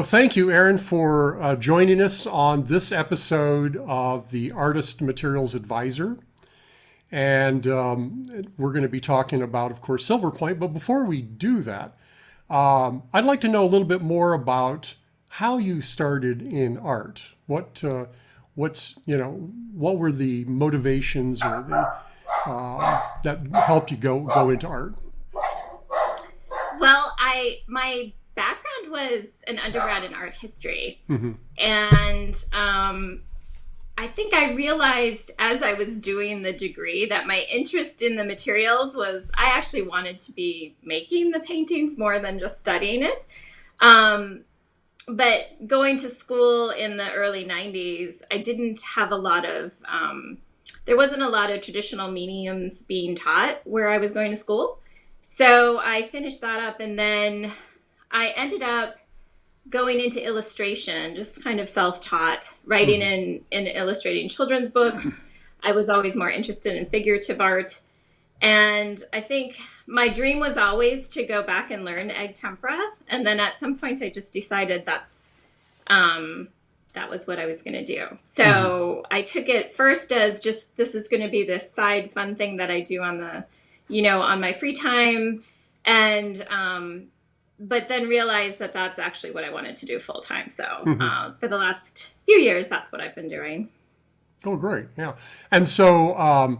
Well, thank you, Erin, for joining us on this episode of the Artist Materials Advisor. And we're going to be talking about, of course, Silverpoint. But before we do that, I'd like to know a little bit more about how you started in art. What were the motivations or that helped you go into art? Well, my background was an undergrad in art history, Mm-hmm. and I think I realized as I was doing the degree that my interest in the materials was I actually wanted to be making the paintings more than just studying it. But going to school in the early 90s, I didn't have a lot of, there wasn't a lot of traditional mediums being taught where I was going to school. So I finished that up, and then I ended up going into illustration, just kind of self-taught, writing and illustrating children's books. I was always more interested in figurative art. And I think my dream was always to go back and learn egg tempera. And then at some point I just decided that was what I was going to do. So I took it first as just, this is going to be this side fun thing that I do on on my free time. And, but then realized that that's actually what I wanted to do full time. So for the last few years, that's what I've been doing. Oh, great. Yeah. And so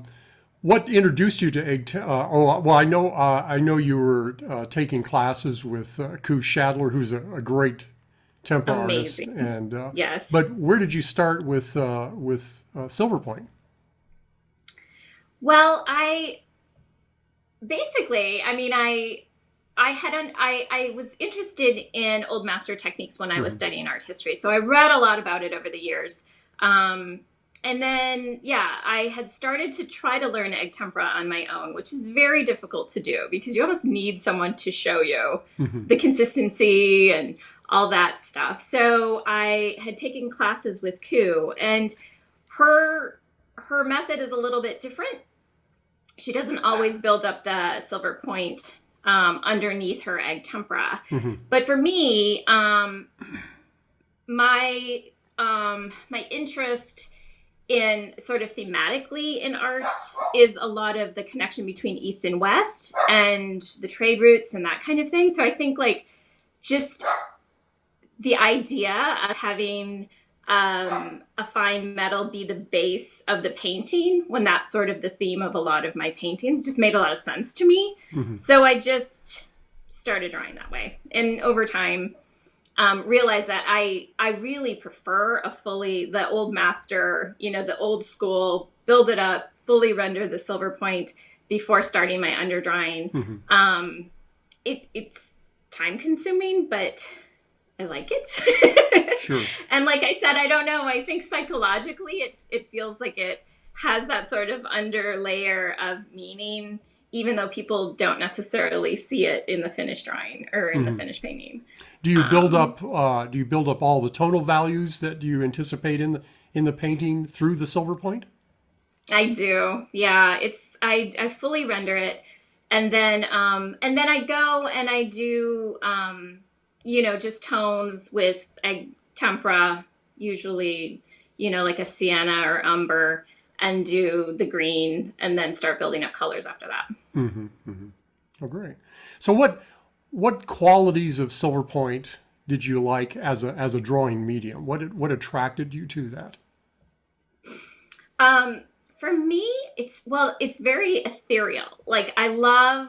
what introduced you to I know you were taking classes with Koo Schadler, who's a great tempera artist. Amazing. And Yes. But where did you start with Silverpoint? Well, I was interested in old master techniques when I was studying art history. So I read a lot about it over the years. And then, I had started to try to learn egg tempera on my own, which is very difficult to do because you almost need someone to show you the consistency and all that stuff. So I had taken classes with Koo, and her method is a little bit different. She doesn't always build up the silver point underneath her egg tempera. But for me, my interest in sort of thematically in art is a lot of the connection between East and West and the trade routes and that kind of thing. So I think like just the idea of having a fine metal be the base of the painting, when that's sort of the theme of a lot of my paintings, just made a lot of sense to me. So I just started drawing that way. And over time, realized that I really prefer the old master, the old school, build it up, fully render the silver point before starting my underdrawing. It's time consuming, but I like it. Sure. And like I said, I don't know, I think psychologically it feels like it has that sort of under layer of meaning, even though people don't necessarily see it in the finished drawing or in the finished painting. Do you build up all the tonal values that you anticipate in the painting through the silver point? I do. Yeah, I fully render it, and then I go and I do just tones with egg tempera, usually like a sienna or umber, and do the green, and then start building up colors after that. Oh, great. So what qualities of Silverpoint did you like as a drawing medium? What attracted you to that? For me, it's very ethereal. Like I love,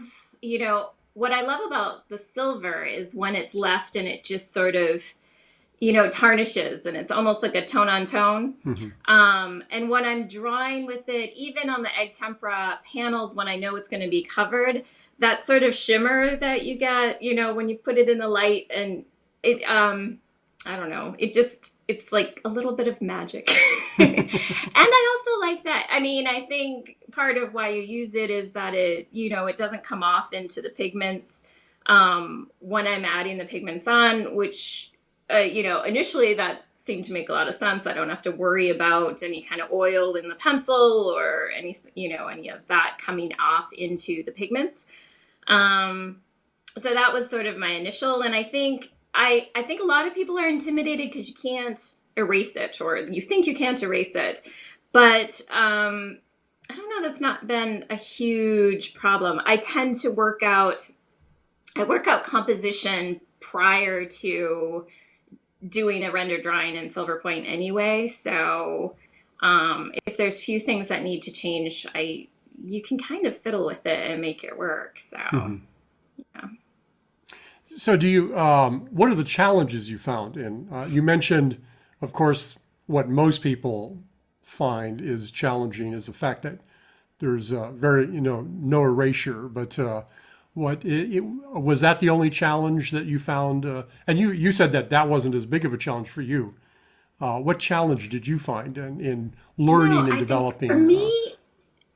what I love about the silver is when it's left and it just sort of, tarnishes, and it's almost like a tone on tone. And when I'm drawing with it, even on the egg tempera panels, when I know it's going to be covered, that sort of shimmer that you get, when you put it in the light, and it, I don't know, it's like a little bit of magic. And I also like that. I mean, I think part of why you use it is that it doesn't come off into the pigments when I'm adding the pigments on, which, initially that seemed to make a lot of sense. I don't have to worry about any kind of oil in the pencil or any of that coming off into the pigments. So that was sort of my initial, and I think I think a lot of people are intimidated because you can't erase it, or you think you can't erase it. But I don't know, that's not been a huge problem. I work out composition prior to doing a render drawing in Silverpoint anyway. So if there's few things that need to change, you can kind of fiddle with it and make it work. So yeah. So do you, what are the challenges you found in, you mentioned, of course, what most people find is challenging is the fact that there's no erasure, but was that the only challenge that you found? And you said that that wasn't as big of a challenge for you. What challenge did you find in No, learning and I think developing?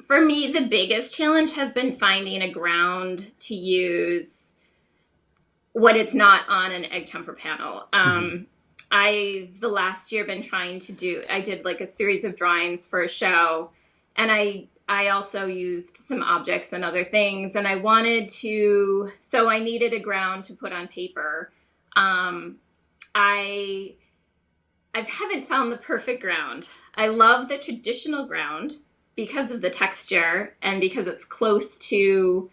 for me, the biggest challenge has been finding a ground to use when it's not on an egg temper panel. Mhm. I've the last year been trying to I did like a series of drawings for a show, and I also used some objects and other things, and so I needed a ground to put on paper. Um, I I haven't found the perfect ground. I love the traditional ground because of the texture and because it's close to,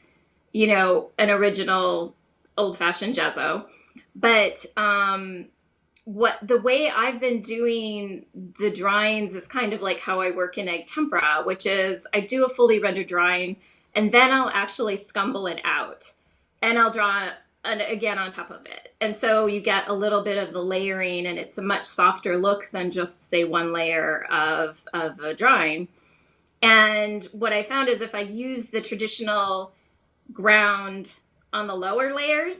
an original old fashioned Jezzo. But what the way I've been doing the drawings is kind of like how I work in egg tempera, which is I do a fully rendered drawing and then I'll actually scumble it out and I'll draw again on top of it. And so you get a little bit of the layering and it's a much softer look than just say one layer of a drawing. And what I found is if I use the traditional ground on the lower layers,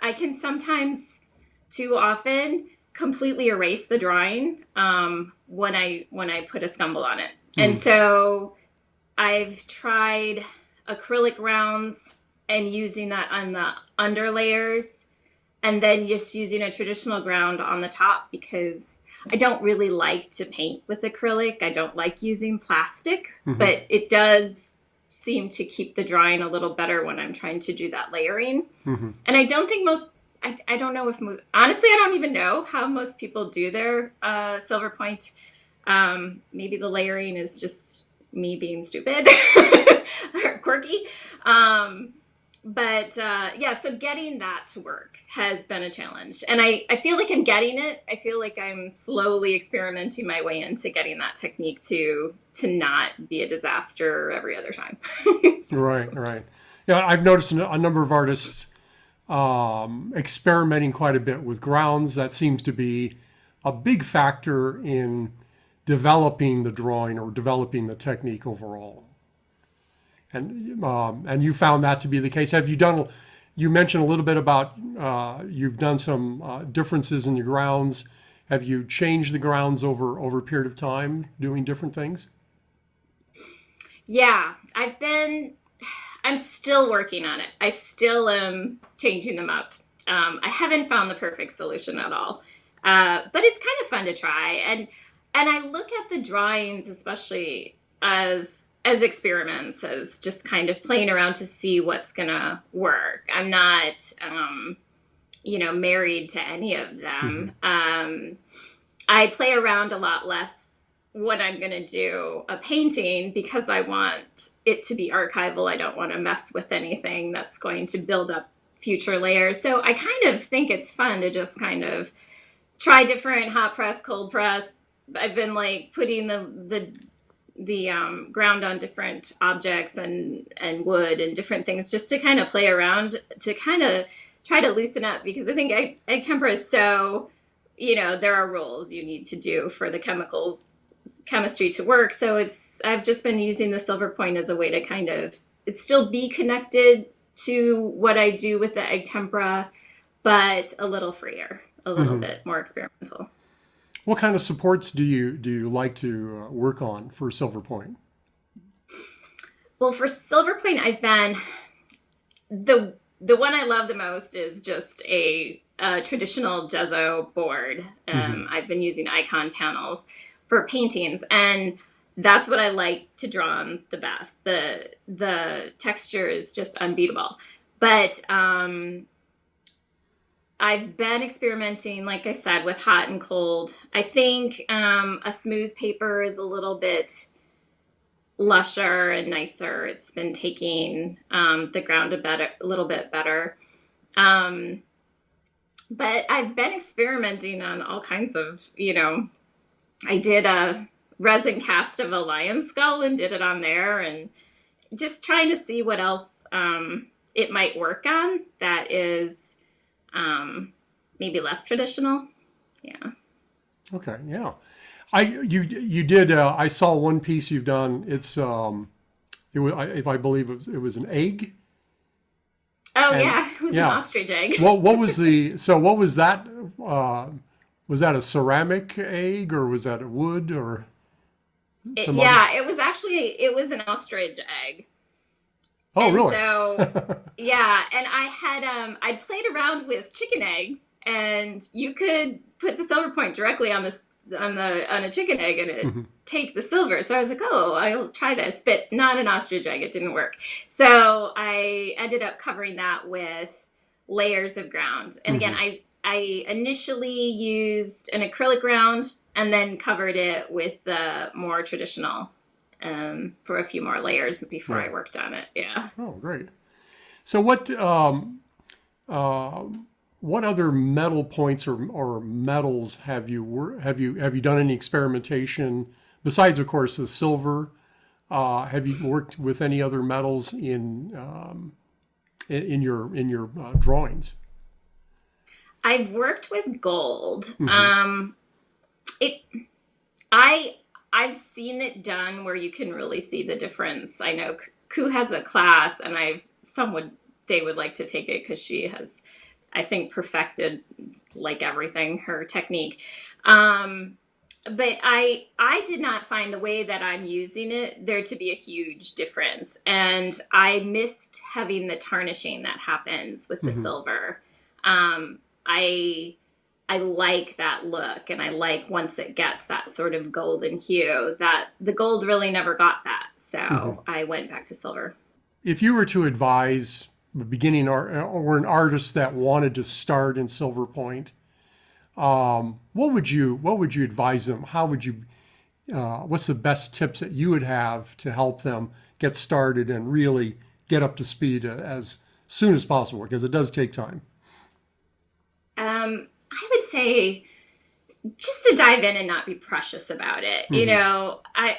I can sometimes too often completely erase the drawing when I put a scumble on it. And Mm. so I've tried acrylic grounds and using that on the under layers and then just using a traditional ground on the top because I don't really like to paint with acrylic. I don't like using plastic, Hmm. but it does seem to keep the drawing a little better when I'm trying to do that layering. Hmm. And I don't think I don't know honestly, I don't even know how most people do their silver point. Maybe the layering is just me being stupid or quirky. But so getting that to work has been a challenge. And I feel like I'm getting it. I feel like I'm slowly experimenting my way into getting that technique to not be a disaster every other time. Right, right. Yeah, I've noticed a number of artists experimenting quite a bit with grounds. That seems to be a big factor in developing the drawing or developing the technique overall. And you found that to be the case. Have you done? You mentioned a little bit about you've done some differences in the grounds. Have you changed the grounds over a period of time, doing different things? Yeah, I'm still working on it. I still am changing them up. I haven't found the perfect solution at all. But it's kind of fun to try. And I look at the drawings, especially as experiments, as just kind of playing around to see what's gonna work. I'm not, married to any of Hmm. them. I play around a lot less when I'm going to do a painting because I want it to be archival. I don't want to mess with anything that's going to build up future layers. So I kind of think it's fun to just kind of try different hot press, cold press. I've been like putting the ground on different objects and wood and different things just to kind of play around to kind of try to loosen up because I think egg tempera is so, there are rules you need to do for the chemistry to work. So I've just been using the silver point as a way to kind of it still be connected to what I do with the egg tempera, but a little freer, a little Hmm. bit more experimental. What kind of supports do you like to work on for Silverpoint? Well, for silver point, I've been the one I love the most is just a traditional gesso board. Hmm. I've been using icon panels for paintings, and that's what I like to draw on the best. The texture is just unbeatable. But I've been experimenting, like I said, with hot and cold. I think a smooth paper is a little bit lusher and nicer. It's been taking the ground a little bit better. Um, but I've been experimenting on all kinds of, I did a resin cast of a lion skull and did it on there, and just trying to see what else it might work on that is maybe less traditional. Yeah. Okay, yeah. You did. I saw one piece you've done. It's it was, if I believe it was an egg. Oh And yeah, it was an yeah, ostrich egg. what was the so what was that? Was that a ceramic egg or was that a wood or some other? Yeah, it was an ostrich egg. Oh, And really? so, yeah, and I played around with chicken eggs, and you could put the silver point directly on a chicken egg, and it Mhm. take the silver. So I was like, oh, I'll try this, but not an ostrich egg. It didn't work. So I ended up covering that with layers of ground. And again, Mhm. I initially used an acrylic ground and then covered it with the more traditional for a few more layers before Yeah. I worked on it. Yeah. Oh, great. So uh, what other metal points or metals have you done any experimentation besides, of course, the silver? Have you worked with any other metals in your drawings? I've worked with gold. Hmm. It I I've seen it done where you can really see the difference. I know Koo has a class, and I've some would day would like to take it because she has, I think, perfected like everything her technique. Um, but I did not find the way that I'm using it there to be a huge difference, and I missed having the tarnishing that happens with the Hmm. silver. Um, I I like that look, and I like once it gets that sort of golden hue that the gold really never got that. Hmm. So I went back to silver. If you were to advise a beginning art or an artist that wanted to start in Silverpoint, what would you advise them? How would you what's the best tips that you would have to help them get started and really get up to speed as soon as possible? Because it does take time. I would say just to dive in and not be precious about it. Hmm. I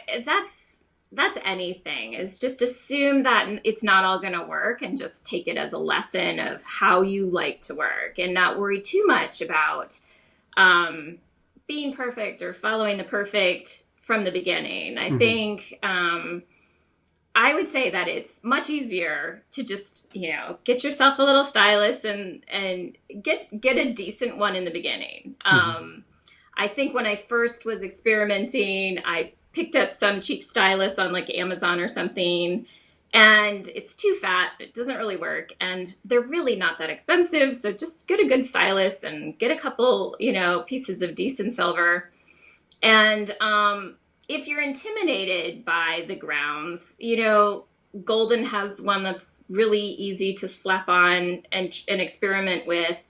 that's anything is just assume that it's not all going to work and just take it as a lesson of how you like to work and not worry too much about um, being perfect or following the perfect from the beginning. I Hmm. think I would say that it's much easier to just, get yourself a little stylus and get a decent one in the beginning. Hmm. I think when I first was experimenting, I picked up some cheap stylus on like Amazon or something, and it's too fat. It doesn't really work, and they're really not that expensive. So just get a good stylus and get a couple, pieces of decent silver. And if you're intimidated by the grounds, Golden has one that's really easy to slap on and experiment with.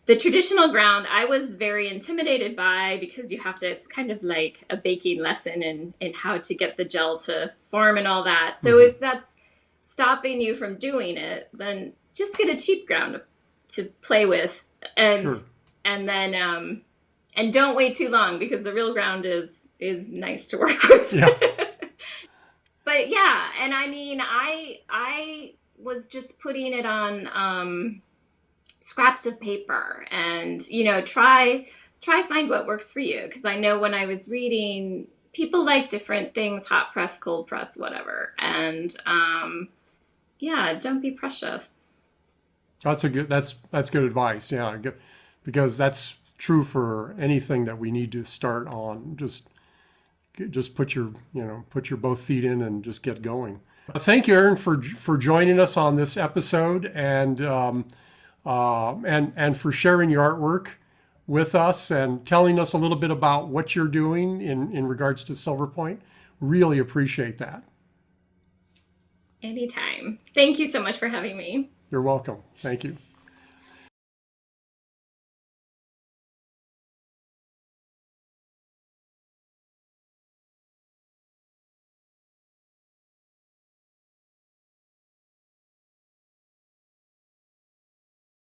The traditional ground, I was very intimidated by because it's kind of like a baking lesson in how to get the gel to form and all that. So Hmm. if that's stopping you from doing it, then just get a cheap ground to play with and Sure. and then and don't wait too long because the real ground is nice to work with. Yeah. But yeah, and I mean, I was just putting it on scraps of paper, and try find what works for you, because I know when I was reading, people like different things: hot press, cold press, whatever. And yeah, don't be precious. That's good advice. Yeah, because that's true for anything that we need to start on. Just put your both feet in and just get going. Thank you, Erin, for joining us on this episode and for sharing your artwork with us and telling us a little bit about what you're doing in regards to Silverpoint. Really appreciate that. Anytime. Thank you so much for having me. You're welcome. Thank you.